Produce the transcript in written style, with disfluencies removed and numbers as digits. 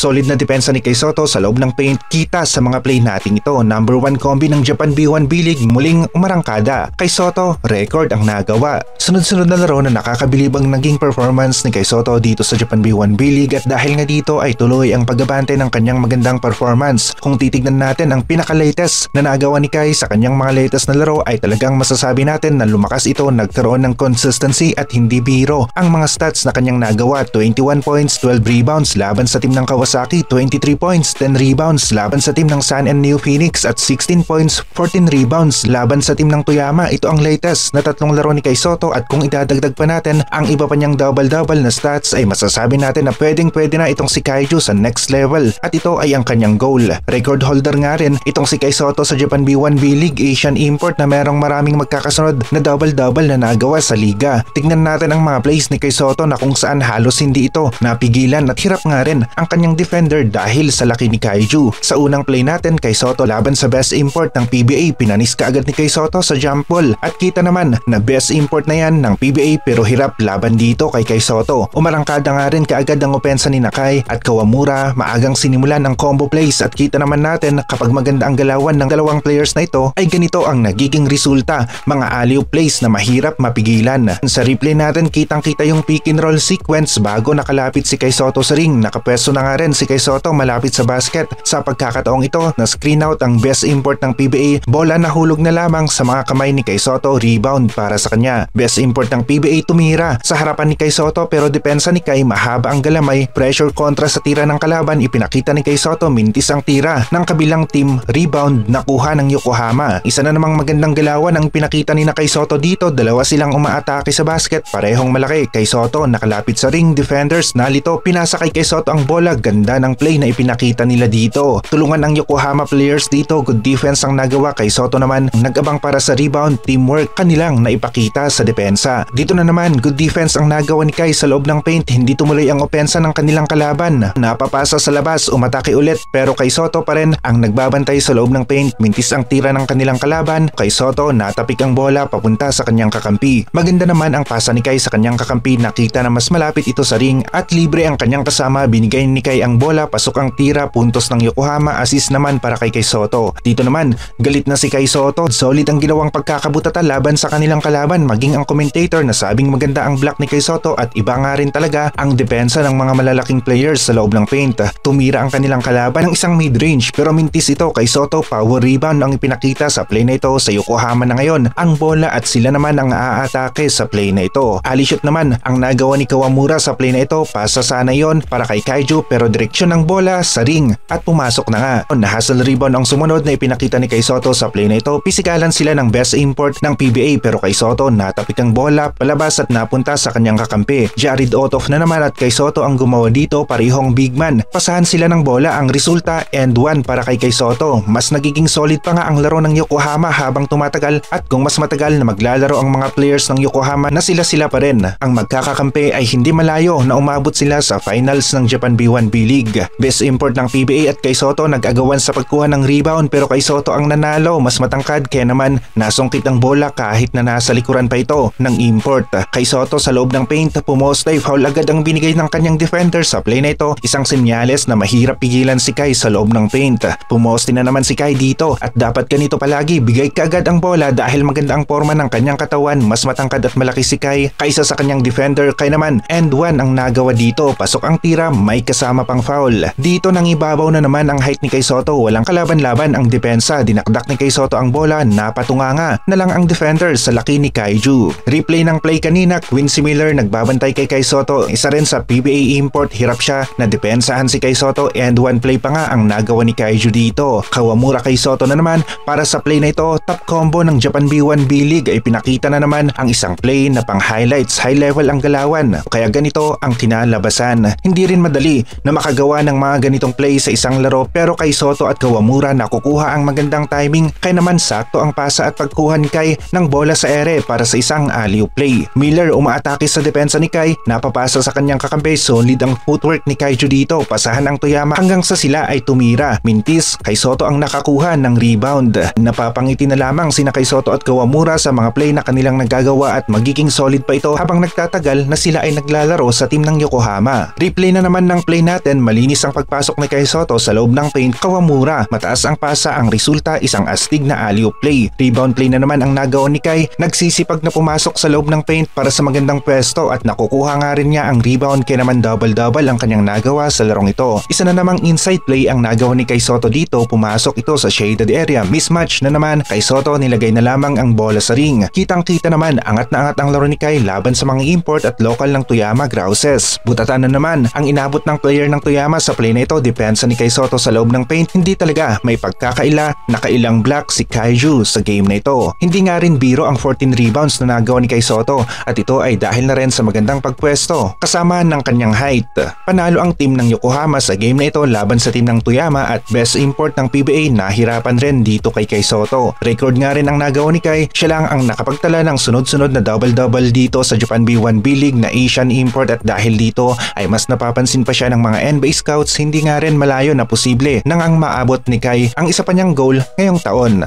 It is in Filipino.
Solid na depensa ni Kay Soto sa loob ng paint kita sa mga play nating ito. Number 1 combi ng Japan B1 B-League muling umarangkada. Kay Soto, record ang nagawa. Sunod-sunod na laro na nakakabilib ang naging performance ni Kay Soto dito sa Japan B1 B-League at dahil nga dito ay tuloy ang pagbabante ng kanyang magandang performance. Kung titignan natin ang pinaka-latest na nagawa ni Kay sa kanyang mga latest na laro ay talagang masasabi natin na lumakas ito, nagkaroon ng consistency at hindi biro. Ang mga stats na kanyang nagawa: 21 points, 12 rebounds laban sa team ng Kawasaki, 23 points, 10 rebounds laban sa team ng Sun and Neo Phoenix at 16 points, 14 rebounds laban sa team ng Toyama. Ito ang latest na tatlong laro ni Kay Soto at kung idadagdag pa natin ang iba pa niyang double-double na stats ay masasabi natin na pwedeng-pwede na itong si Kaiju sa next level at ito ay ang kanyang goal. Record holder nga rin itong si Kay Soto sa Japan B1 B-League Asian import na merong maraming magkakasunod na double-double na nagawa sa liga. Tignan natin ang mga plays ni Kay Soto na kung saan halos hindi ito napigilan at hirap nga rin ang kanyang defender dahil sa laki ni Kaiju. Sa unang play natin, Kay Soto laban sa best import ng PBA, pinanis kaagad ni Kay Soto sa jump ball at kita naman na best import na yan ng PBA pero hirap laban dito kay Kay Soto. Umarangkada nga rin kaagad ang opensa ni Nakai at Kawamura, maagang sinimulan ang combo plays at kita naman natin kapag maganda ang galawan ng dalawang players na ito ay ganito ang nagiging resulta, mga alley-oop plays na mahirap mapigilan. Sa replay natin kitang-kita yung pick and roll sequence bago nakalapit si Kay Soto sa ring. Nakapwesto na nga rin si Kay Soto malapit sa basket. Sa pagkakataong ito na screen out ang best import ng PBA, bola nahulog na lamang sa mga kamay ni Kay Soto, rebound para sa kanya. Best import ng PBA tumira sa harapan ni Kay Soto pero depensa ni Kay mahaba ang galamay, pressure kontra sa tira ng kalaban, ipinakita ni Kay Soto, mintis ang tira ng kabilang team, rebound nakuha ng Yokohama. Isa na namang magandang galawan ang pinakita ni Kay Soto dito, dalawa silang umaatake sa basket, parehong malaki. Kay Soto nakalapit sa ring, defenders nalito, pinasa kay Kay Soto ang bola, ganda ng play na ipinakita nila dito. Tulungan ng Yokohama players dito, good defense ang nagawa. Kay Soto naman nag-abang para sa rebound, teamwork kanilang naipakita sa depensa. Dito na naman good defense ang nagawa ni Kay sa loob ng paint, hindi tumuloy ang opensa ng kanilang kalaban. Napapasa sa labas, umatake ulit pero Kay Soto pa rin ang nagbabantay sa loob ng paint, mintis ang tira ng kanilang kalaban. Kay Soto natapik ang bola papunta sa kanyang kakampi. Maganda naman ang pasa ni Kay sa kanyang kakampi, nakita na mas malapit ito sa ring at libre ang kanyang kasama, binigay ni Kay ang bola, pasok ang tira, puntos ng Yokohama, assist naman para kay Kay Soto. Dito naman galit na si Kay Soto, solid ang ginawang pagkakabutata laban sa kanilang kalaban, maging ang commentator nasabing maganda ang block ni Kay Soto at iba nga rin talaga ang depensa ng mga malalaking players sa loob ng paint. Tumira ang kanilang kalaban ng isang mid-range pero mintis ito. Kay Soto power rebound ang ipinakita sa play na ito. Sa Yokohama na ngayon ang bola at sila naman ang aatake sa play na ito. Alley shot naman ang nagawa ni Kawamura sa play na ito, pasa sana yon para kay Kaiju pero direksyon ng bola sa ring at pumasok na nga. Na-hustle rebound ang sumunod na ipinakita ni Kay Soto sa play na ito. Pisikalan sila ng best import ng PBA pero Kay Soto natapik ang bola palabas at napunta sa kanyang kakampi. Jared Otoff na naman at Kay Soto ang gumawa dito, parehong big man. Pasahan sila ng bola, ang resulta and 1 para kay Kay Soto. Mas nagiging solid pa nga ang laro ng Yokohama habang tumatagal at kung mas matagal na maglalaro ang mga players ng Yokohama na sila pa rin ang magkakakampi ay hindi malayo na umabot sila sa finals ng Japan B1 B-League. Best import ng PBA at Kay Soto nag-agawan sa pagkuha ng rebound pero Kay Soto ang nanalo, mas matangkad kaya naman nasungkit ang bola kahit na nasa likuran pa ito ng import. Kay Soto sa loob ng paint, pumoste, foul agad ang binigay ng kanyang defender sa play na ito, isang senyales na mahirap pigilan si Kay sa loob ng paint. Pumoste na naman si Kay dito at dapat ganito palagi, bigay kaagad ang bola dahil maganda ang forma ng kanyang katawan, mas matangkad at malaki si Kay kaysa sa kanyang defender. Kaya naman and 1 ang nagawa dito, pasok ang tira, may kasama pang foul. Dito nang ibabaw na naman ang height ni Kay Soto, walang kalaban-laban ang depensa, dinakdak ni Kay Soto ang bola, napatunganga na lang ang defender sa laki ni Kaiju. Replay ng play kanina, Quincy Miller nagbabantay kay Kay Soto, isa rin sa PBA import, hirap siya na depensahan si Kay Soto and 1 play pa nga ang nagawa ni Kaiju dito. Kawamura Kay Soto na naman para sa play na ito, top combo ng Japan B1 B-League ay pinakita na naman ang isang play na pang highlights, high level ang galawan, kaya ganito ang kinalabasan. Hindi rin madali na makagawa ng mga ganitong play sa isang laro pero Kay Soto at Kawamura nakukuha ang magandang timing, kaya naman sakto ang pasa at pagkuha ni Kay ng bola sa ere para sa isang alley-oop play. Miller umaatake sa depensa ni Kay, napapasa sa kanyang kakampi, solid ang footwork ni Kaiju dito, pasahan ang Toyama hanggang sa sila ay tumira. Mintis, Kay Soto ang nakakuha ng rebound. Napapangiti na lamang sina Kay Soto at Kawamura sa mga play na kanilang nagagawa at magiging solid pa ito habang nagtatagal na sila ay naglalaro sa team ng Yokohama. Replay na naman ng play natin natin, malinis ang pagpasok ni Kai Sotto sa loob ng paint, Kawamura. Mataas ang pasa, ang resulta isang astig na alley-oop play. Rebound play na naman ang nagawa ni Kai, nagsisipag na pumasok sa loob ng paint para sa magandang pwesto at nakukuha nga rin niya ang rebound, kaya naman double-double ang kanyang nagawa sa larong ito. Isa na namang inside play ang nagawa ni Kai Sotto dito, pumasok ito sa shaded area. Mismatch na naman, Kai Sotto nilagay na lamang ang bola sa ring. Kitang-kita naman, angat na angat ang laro ni Kai laban sa mga import at local ng Toyama Grouses. Butatan na naman ang inabot ng player ng Toyama sa play na ito. Depensa ni Kai Sotto sa loob ng paint, hindi talaga may pagkakaila. Nakailang block si Kaiju sa game na ito. Hindi nga rin biro ang 14 rebounds na nagawa ni Kai Sotto at ito ay dahil na rin sa magandang pagpwesto kasama ng kanyang height. Panalo ang team ng Yokohama sa game na ito laban sa team ng Toyama at best import ng PBA nahirapan rin dito kay Kai Sotto. Record nga rin ang nagawa ni Kai, siya lang ang nakapagtala ng sunod-sunod na double-double dito sa Japan B1B League na Asian import at dahil dito ay mas napapansin pa siya ng mga NBA scouts. Hindi nga rin malayo na posible nang ang maabot ni Kai ang isa pa niyang goal ngayong taon.